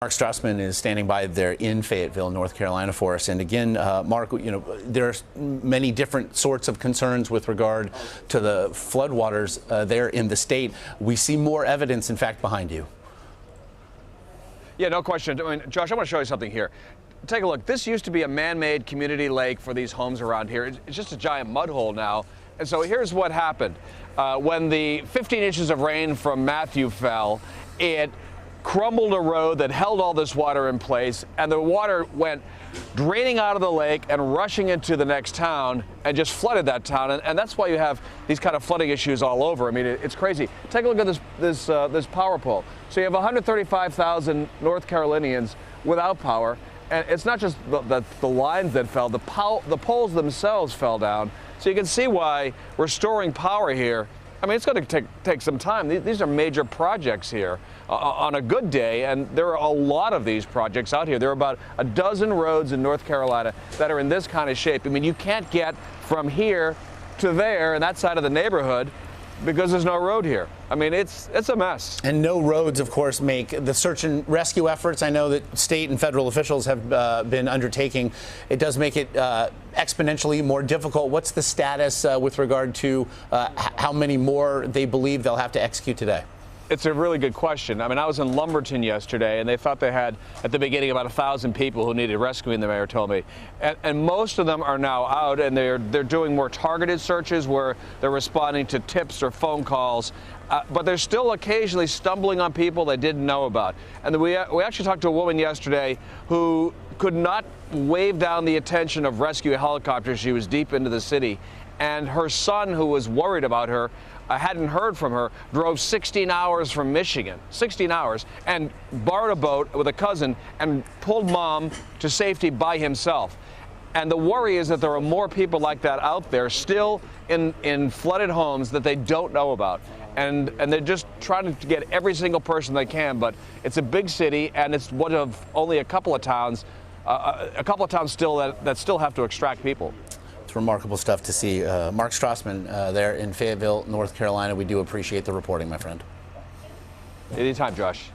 Mark Strassman is standing by there in Fayetteville, North Carolina for us. And again, Mark, there are many different sorts of concerns with regard to the floodwaters there in the state. We see more evidence, in fact, behind you. Yeah, no question. I mean, Josh, I want to show you something here. Take a look. This used to be a man-made community lake for these homes around here. It's just a giant mud hole now. And so here's what happened. When the 15 inches of rain from Matthew fell, it crumbled a road that held all this water in place, and the water went draining out of the lake and rushing into the next town and just flooded that town. And that's why you have these kind of flooding issues all over. I mean, it's crazy. Take a look at this power pole. So you have 135,000 North Carolinians without power. And it's not just the lines that fell, the poles themselves fell down. So you can see why restoring power here, I mean, it's going to take some time. These are major projects here on a good day, and there are a lot of these projects out here. There are about a dozen roads in North Carolina that are in this kind of shape. I mean, you can't get from here to there in that side of the neighborhood because there's no road here. I mean, it's a mess. And no roads, of course, make the search and rescue efforts I know that state and federal officials have been undertaking. It does make it exponentially more difficult. What's the status with regard to how many more they believe they'll have to execute today? It's a really good question. I mean, I was in Lumberton yesterday, and they thought they had, at the beginning, about 1,000 people who needed rescuing, the mayor told me. And most of them are now out, and they're doing more targeted searches where they're responding to tips or phone calls. But they're still occasionally stumbling on people they didn't know about. And we actually talked to a woman yesterday who could not wave down the attention of rescue helicopters. She was deep into the city. And her son, who was worried about her, hadn't heard from her, drove 16 hours from Michigan, 16 hours, and borrowed a boat with a cousin and pulled mom to safety by himself. And the worry is that there are more people like that out there still in flooded homes that they don't know about. And they're just trying to get every single person they can. But it's a big city, and it's one of only a couple of towns still that still have to extract people. It's remarkable stuff to see. Mark Strassman there in Fayetteville, North Carolina. We do appreciate the reporting, my friend. Anytime, Josh.